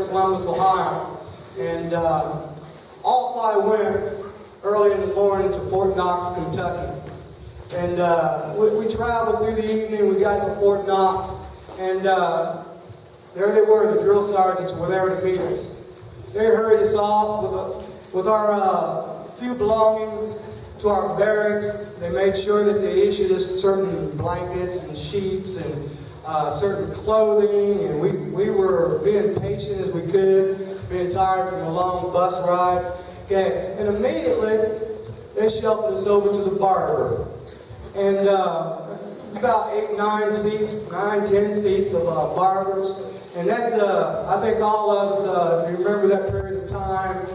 Columbus, Ohio. And off I went early in the morning to Fort Knox, Kentucky. And we traveled through the evening. We got to Fort Knox, and there they were. The drill sergeants were there to meet us. They hurried us off with our few belongings to our barracks. They made sure that they issued us certain blankets and sheets and certain clothing, and we were being patient as we could, being tired from a long bus ride. Okay, and immediately they shuffled us over to the bar room. And it's about 10 seats of barbers. And that, I think all of us, if you remember that period of time,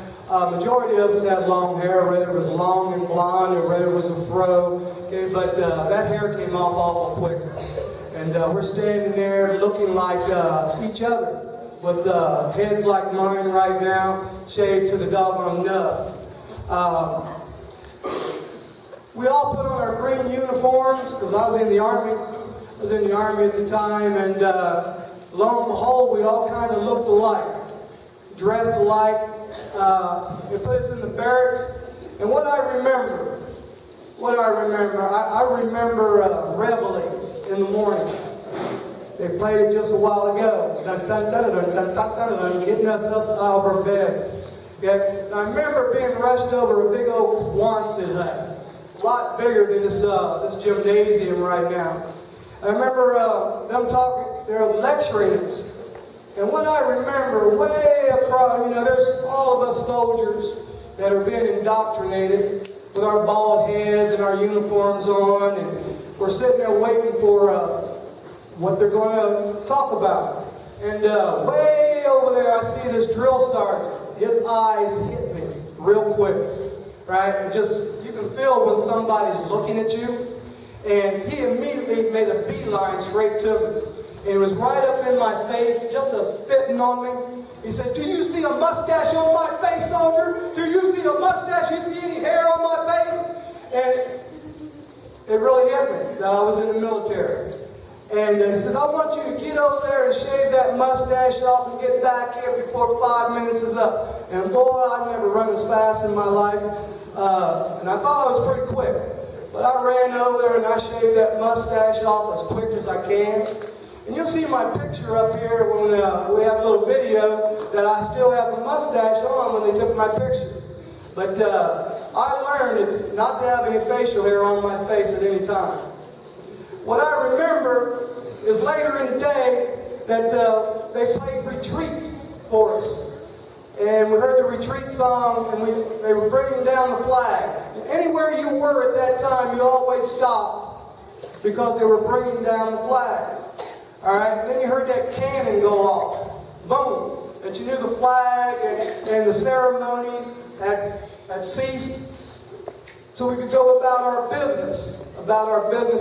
majority of us had long hair, whether it was long and blonde or whether it was a fro. Okay, but that hair came off awful quick. And we're standing there looking like each other, with heads like mine right now, shaved to the doggone nub. We all put on our green uniforms, because I was in the Army. I was in the Army at the time, and lo and behold, we all kind of looked alike, dressed alike. They put us in the barracks, and what I remember, I remember Beverly in the morning. They played it just a while ago, dun, dun, dun, dun, dun, dun, dun, dun, getting us up out of our beds. Okay? And I remember being rushed over a big old Quonset hut. A lot bigger than this gymnasium right now. I remember them talking, they're lecturing us. And what I remember, way across, there's all of us soldiers that are being indoctrinated with our bald heads and our uniforms on, and we're sitting there waiting for what they're going to talk about. And way over there, I see this drill sergeant. His eyes hit me real quick, right? And just, you can feel when somebody's looking at you. And he immediately made a beeline straight to me. And it was right up in my face, just spitting on me. He said, "Do you see a mustache on my face, soldier? Do you see a mustache? You see any hair on my face?" And it really hit me that I was in the military. And he says, "I want you to get over there and shave that mustache off and get back here before 5 minutes is up." And boy, I've never run as fast in my life. And I thought I was pretty quick. But I ran over there and I shaved that mustache off as quick as I can. And you'll see my picture up here when we have a little video that I still have the mustache on when they took my picture. But I learned not to have any facial hair on my face at any time. What I remember is later in the day that they played Retreat for us. And we heard the Retreat song, and they were bringing down the flag. And anywhere you were at that time, you always stopped because they were bringing down the flag. All right, and then you heard that cannon go off. Boom. That you knew the flag and the ceremony had ceased. So we could go about our business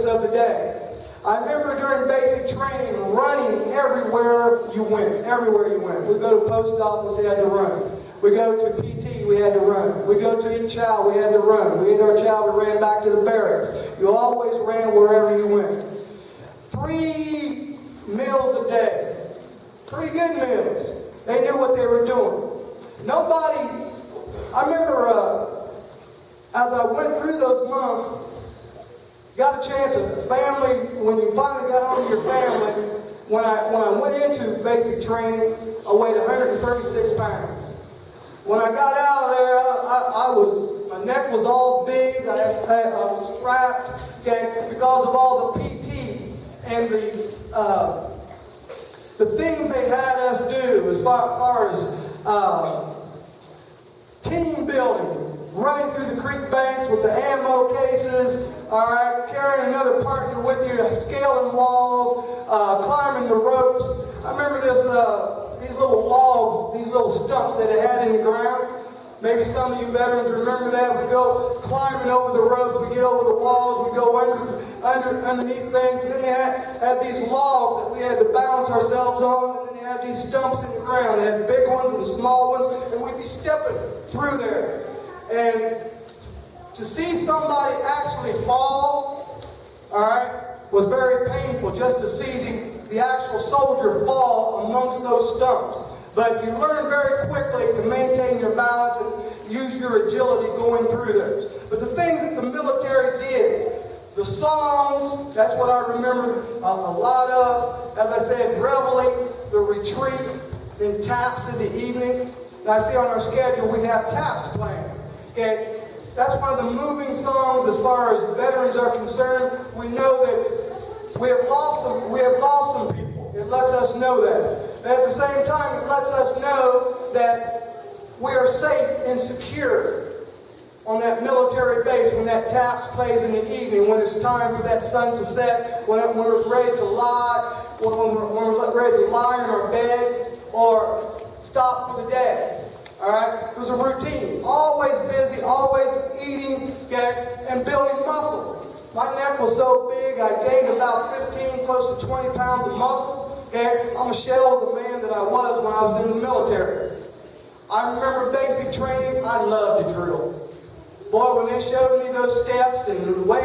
of the day. I remember during basic training running everywhere you went. We go to post office, we had to run. We go to PT, we had to run. We go to eat chow, we had to run. We ate our chow, we ran back to the barracks. You always ran wherever you went. 3 meals a day. Pretty good meals. They knew what they were doing. I remember as I went through those months, got a chance of family, when you finally got home to your family, when I went into basic training, I weighed 136 pounds. When I got out of there, my neck was all big, I was strapped, okay, because of all the PT and the things they had us do as far as team building, running through the creek banks with the ammo cases, all right, carrying another partner with you, scaling walls, climbing the ropes. I remember these little logs, these little stumps that they had in the ground. Maybe some of you veterans remember that. We go climbing over the ropes, we get over the walls, we go underneath things, and then they had these logs that we had to balance ourselves on, and then they had these stumps in the ground. They had big ones and small ones, and we'd be stepping through there. And to see somebody actually fall, all right, was very painful, just to see the actual soldier fall amongst those stumps. But you learn very quickly to maintain your balance and use your agility going through those. But the things that the military did, the songs, that's what I remember a lot of. As I said, reveille, the retreat, then taps in the evening. And I see on our schedule we have taps playing. Okay? That's one of the moving songs as far as veterans are concerned. We know that we have lost some people. It lets us know that. But at the same time, it lets us know that we are safe and secure on that military base when that taps plays in the evening, when it's time for that sun to set, when we're ready to lie, when we're ready to lie in our beds or stop for the day. All right? It was a routine. Always busy, always eating, okay, and building muscle. My neck was so big, I gained about 15, close to 20 pounds of muscle. Okay? I'm a shell of the man that I was when I was in the military. I remember basic training. I loved to drill. Boy, when they showed me those steps and the way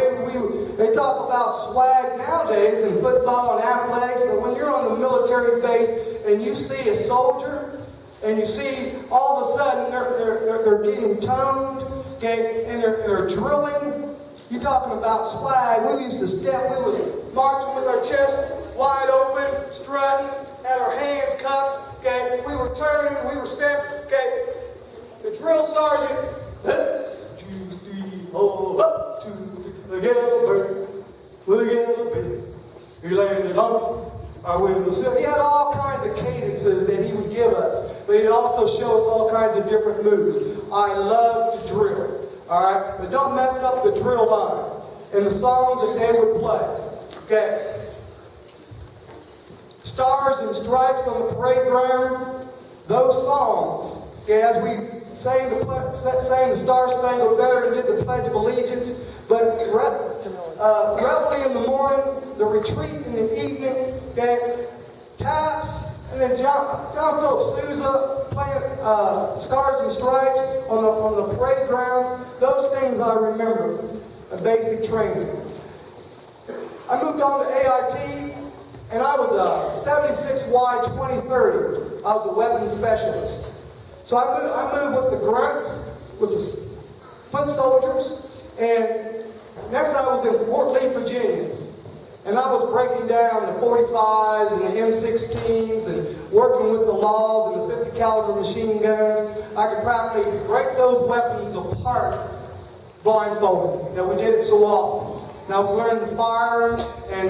they talk about swag nowadays in football and athletics, but when you're on the military base and you see a soldier, and you see all of a sudden they're getting toned, okay, and they're drilling. You're talking about swag. We used to step, we was marching with our chest wide open, strutting, had our hands cupped, okay, we were turning, we were stepping, okay. The drill sergeant, 2, 3, 4, up to the yellow bird, with a yellow bird. He landed on our window. So he had all kinds of cadences that he would give us, but he'd also show us all kinds of different moves. I love to drill, all right? But don't mess up the drill line and the songs that they would play, okay? Stars and Stripes on the parade ground, those songs, okay, as we sang the Star Spangled Banner and did the Pledge of Allegiance, but reveille in the morning, the retreat in the evening, okay, taps, and then John Philip Sousa playing Stars and Stripes on the parade grounds. Those things I remember, a basic training. I moved on to AIT, and I was a 76Y 2030. I was a weapons specialist. So I moved with the grunts, which is foot soldiers, and next I was in Fort Lee, Virginia. And I was breaking down the 45s and the M16s and working with the laws and the 50 caliber machine guns. I could practically break those weapons apart blindfolded. That we did it so often. And I was learning to fire them and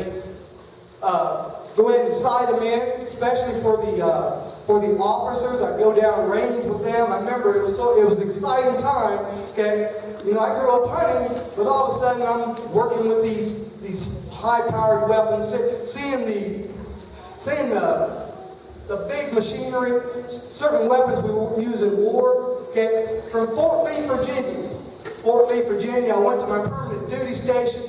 go ahead and sight them in, especially for the officers. I'd go down range with them. I remember it was an exciting time. Okay, you know, I grew up hunting, but all of a sudden I'm working with these high-powered weapons, seeing the big machinery, certain weapons we will use in war. Okay, from Fort Lee, Virginia, I went to my permanent duty station.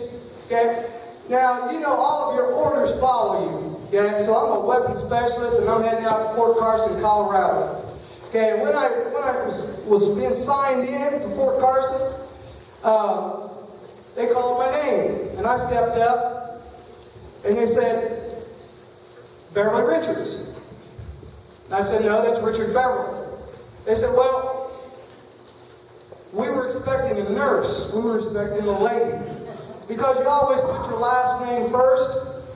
Okay, now you know all of your orders follow you. Okay, so I'm a weapons specialist, and I'm heading out to Fort Carson, Colorado. Okay, when I was being signed in to Fort Carson, they called my name, and I stepped up, and they said, Beverly Richards. And I said, no, that's Richard Beverly. They said, well, we were expecting a nurse. We were expecting a lady. Because you always put your last name first,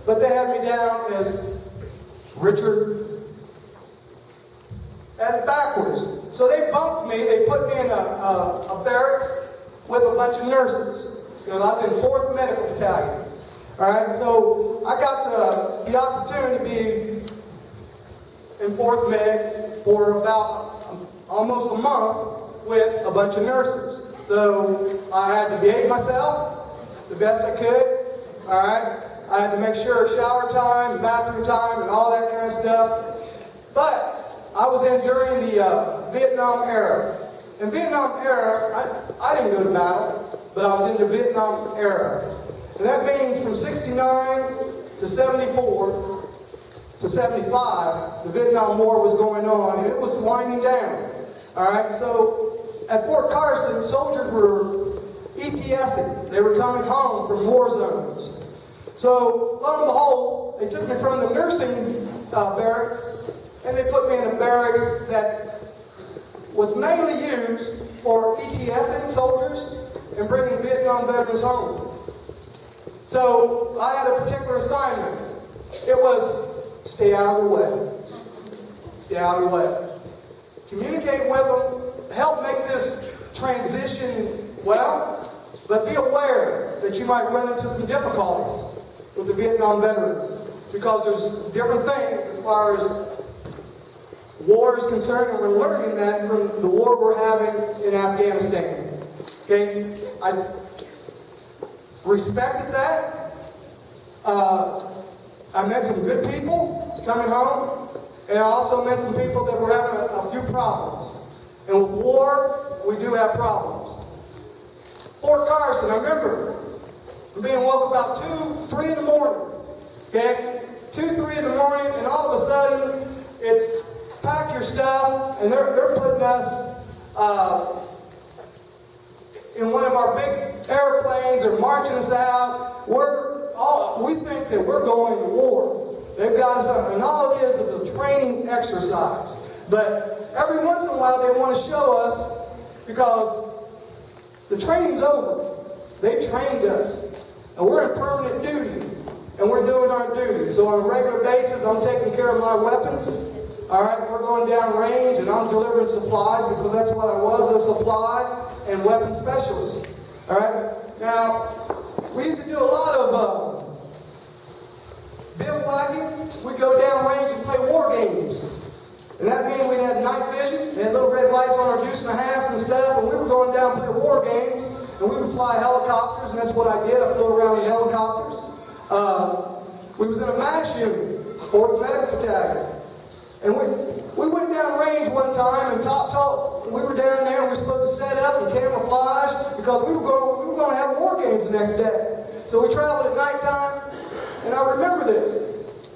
but they had me down as Richard, and backwards. So they bumped me. They put me in a barracks with a bunch of nurses. You know, I was in 4th Medical Battalion. All right, so I got the opportunity to be in 4th Med for about almost a month with a bunch of nurses. So I had to behave myself the best I could. All right, I had to make sure shower time, bathroom time, and all that kind of stuff. But I was in during the Vietnam era. In Vietnam era, I didn't go to battle, but I was in the Vietnam era. And that means from 69 to 74 to 75, the Vietnam War was going on, and it was winding down. All right, so at Fort Carson, soldiers were ETSing. They were coming home from war zones. So, lo and behold, they took me from the nursing barracks and they put me in a barracks that was mainly used for ETSing soldiers and bringing Vietnam veterans home. So I had a particular assignment. It was stay out of the way. Stay out of the way. Communicate with them, help make this transition well, but be aware that you might run into some difficulties with the Vietnam veterans, because there's different things as far as war is concerned, and we're learning that from the war we're having in Afghanistan. Okay? I respected that. I met some good people coming home, and I also met some people that were having a few problems. And with war, we do have problems. Fort Carson, I remember being woke about 2, 3 in the morning. Okay? 2, 3 in the morning, and all of a sudden, it's pack your stuff, and they're putting us in one of our big airplanes. They're marching us out. We think that we're going to war. They've got us, and all it is a training exercise. But every once in a while, they want to show us, because the training's over. They trained us, and we're in permanent duty, and we're doing our duty. So on a regular basis, I'm taking care of my weapons. All right, we're going down range, and I'm delivering supplies, because that's what I was, a supply and weapon specialist. All right, now we used to do a lot of bivouacking. We'd go down range and play war games, and that means we had night vision. We had little red lights on our deuce and a halves and stuff, and we were going down and play war games, and we would fly helicopters, and that's what I did. I flew around in helicopters. We was in a MASH unit, 4th Medical Battalion. And we went down range one time, and we were down there, and we were supposed to set up and camouflage, because we were going to have war games the next day. So we traveled at nighttime, and I remember this,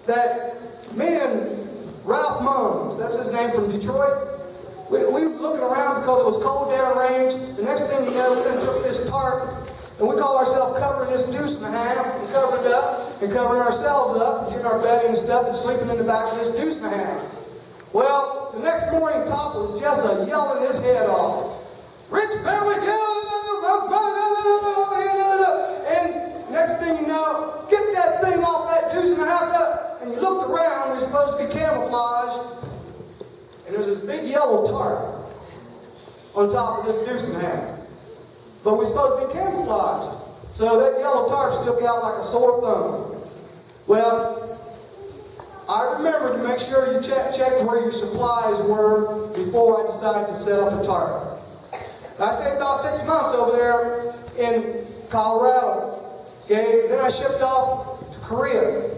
that me and Ralph Mums, that's his name, from Detroit, we were looking around because it was cold down range. The next thing you know, we done took this tarp, and we call ourselves covering this deuce and a half, and covering it up, and covering ourselves up, and getting our bedding and stuff, and sleeping in the back of this deuce and a half. Well, the next morning, Top was just yelling his head off. Rich Beverly, and next thing you know, get that thing off that deuce and a half up, and you looked around, we're supposed to be camouflaged, and there's this big yellow tarp on top of this deuce and a half. But we're supposed to be camouflaged. So that yellow tarp stuck out like a sore thumb. Well, I remember to make sure you checked where your supplies were before I decided to set up a tarp. I stayed about 6 months over there in Colorado. Okay, then I shipped off to Korea.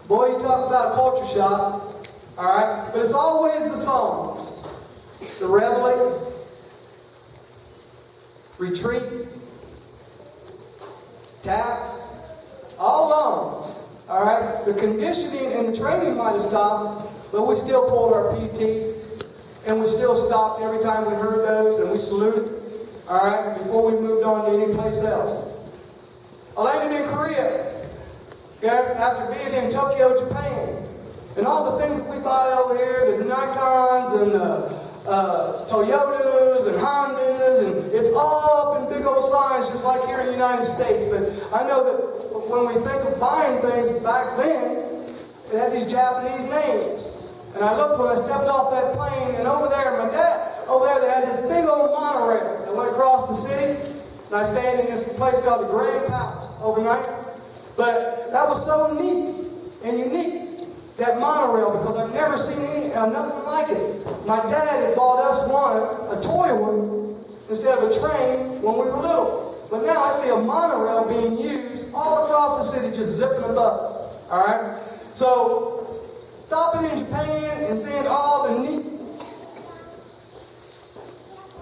Boy, you talk about a culture shock. All right, but it's always the songs, the Reveille, Retreat, Taps, all along. All right, the conditioning and the training might have stopped, but we still pulled our PT, and we still stopped every time we heard those, and we saluted, all right, before we moved on to any place else. I landed in Korea, okay, after being in Tokyo, Japan, and all the things that we buy over here, the Nikons and the Toyotas and Hondas, and it's all up in big old signs just like here in the United States. But I know that when we think of buying things back then, it had these Japanese names. And I looked when I stepped off that plane, and over there, my dad, over there, they had this big old monorail that went across the city, and I stayed in this place called the Grand Palace overnight. But that was so neat and unique, that monorail, because I've never seen nothing like it. My dad had bought us one, a toy one, instead of a train when we were little. But now I see a monorail being used all across the city, just zipping above us. All right? So, stopping in Japan and seeing all the neat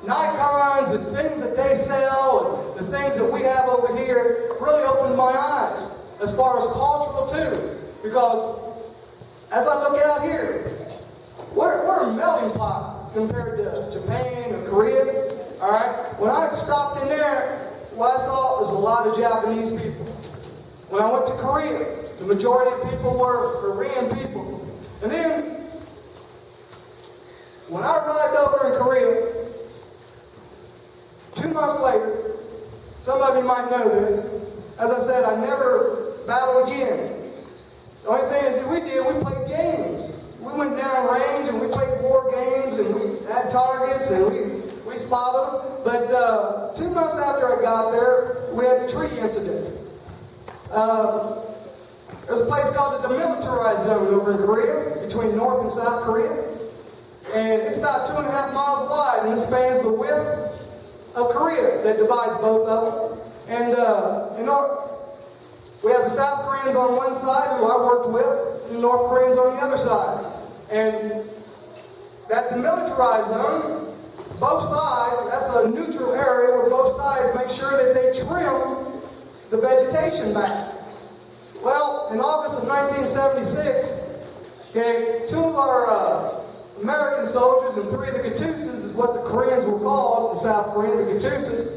Nikons and things that they sell and the things that we have over here really opened my eyes as far as cultural too. Because as I look out here, we're a melting pot compared to Japan or Korea. All right? When I stopped in there, what I saw was a lot of Japanese people. When I went to Korea, the majority of people were Korean people. And then When I arrived over in Korea, 2 months later, some of you might know this, as I said, I never battled again. The only thing that we did, we played games. We went down range and we played war games and we had targets and we spotted them. But 2 months after I got there, we had the tree incident. There's a place called the Demilitarized Zone over in Korea, between North and South Korea. And it's about 2.5 miles wide, and it spans the width of Korea that divides both of them. And we have the South Koreans on one side, who I worked with, and the North Koreans on the other side. And that demilitarized zone, both sides, that's a neutral area where both sides make sure that they trim the vegetation back. Well, in August of 1976, okay, 2 of our American soldiers and 3 of the Katusas, is what the Koreans were called, the South Korean, the Katusas,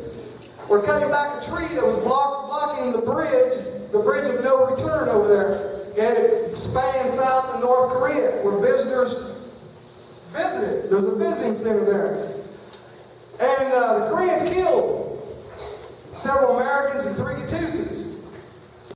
were cutting back a tree that was blocking the bridge of no return over there. Okay, it spans South and North Korea, where visitors visited. There's a visiting center there. And the Koreans killed several Americans and 3 Katusas.